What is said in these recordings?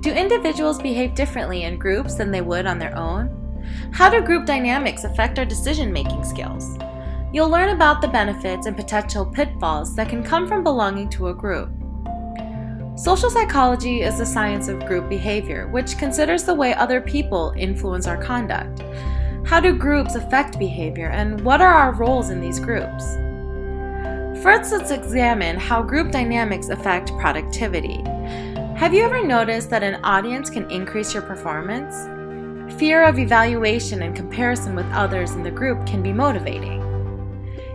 Do individuals behave differently in groups than they would on their own? How do group dynamics affect our decision-making skills? You'll learn about the benefits and potential pitfalls that can come from belonging to a group. Social psychology is the science of group behavior, which considers the way other people influence our conduct. How do groups affect behavior, and what are our roles in these groups? First, let's examine how group dynamics affect productivity. Have you ever noticed that an audience can increase your performance? Fear of evaluation and comparison with others in the group can be motivating.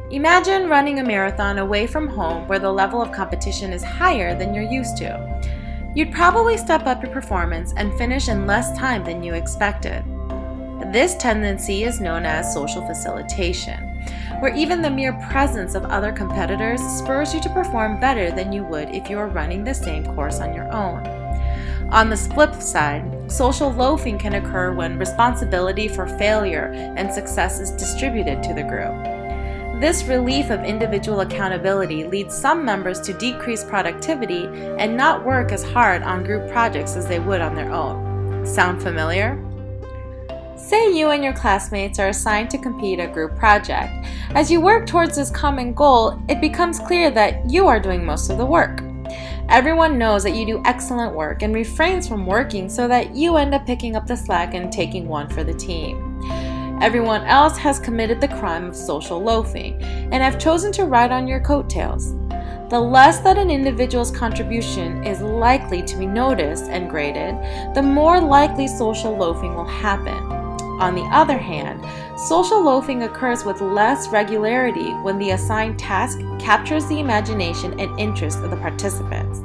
Imagine running a marathon away from home where the level of competition is higher than you're used to. You'd probably step up your performance and finish in less time than you expected. This tendency is known as social facilitation, where even the mere presence of other competitors spurs you to perform better than you would if you were running the same course on your own. On the flip side, social loafing can occur when responsibility for failure and success is distributed to the group. This relief of individual accountability leads some members to decrease productivity and not work as hard on group projects as they would on their own. Sound familiar? Say you and your classmates are assigned to complete a group project. As you work towards this common goal, it becomes clear that you are doing most of the work. Everyone knows that you do excellent work and refrains from working so that you end up picking up the slack and taking one for the team. Everyone else has committed the crime of social loafing and have chosen to ride on your coattails. The less that an individual's contribution is likely to be noticed and graded, the more likely social loafing will happen. On the other hand, social loafing occurs with less regularity when the assigned task captures the imagination and interest of the participants.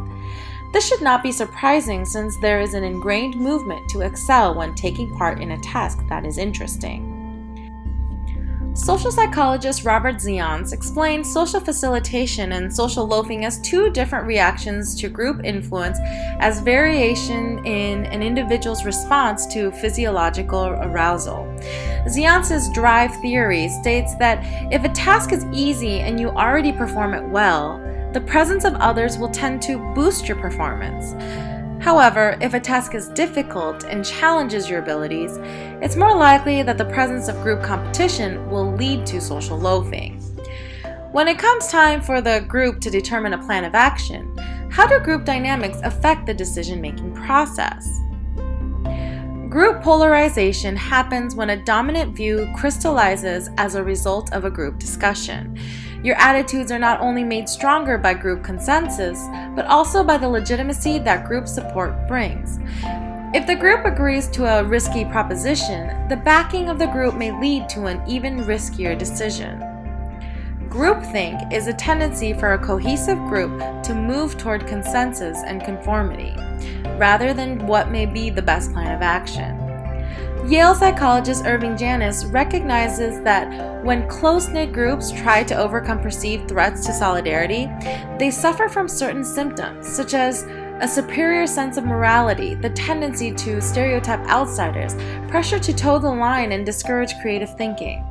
This should not be surprising since there is an ingrained movement to excel when taking part in a task that is interesting. Social psychologist Robert Zients explained social facilitation and social loafing as two different reactions to group influence as variation in an individual's response to physiological arousal. Zients' drive theory states that if a task is easy and you already perform it well, the presence of others will tend to boost your performance. However, if a task is difficult and challenges your abilities, it's more likely that the presence of group competition will lead to social loafing. When it comes time for the group to determine a plan of action, how do group dynamics affect the decision-making process? Group polarization happens when a dominant view crystallizes as a result of a group discussion. Your attitudes are not only made stronger by group consensus, but also by the legitimacy that group support brings. If the group agrees to a risky proposition, the backing of the group may lead to an even riskier decision. Groupthink is a tendency for a cohesive group to move toward consensus and conformity, rather than what may be the best plan of action. Yale psychologist Irving Janis recognizes that when close-knit groups try to overcome perceived threats to solidarity, they suffer from certain symptoms, such as a superior sense of morality, the tendency to stereotype outsiders, pressure to toe the line, and discourage creative thinking.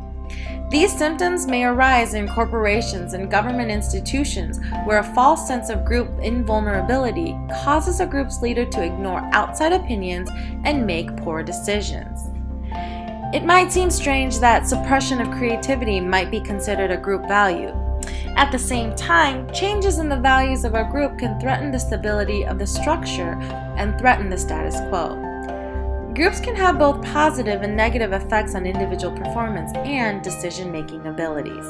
These symptoms may arise in corporations and government institutions where a false sense of group invulnerability causes a group's leader to ignore outside opinions and make poor decisions. It might seem strange that suppression of creativity might be considered a group value. At the same time, changes in the values of a group can threaten the stability of the structure and threaten the status quo. Groups can have both positive and negative effects on individual performance and decision-making abilities.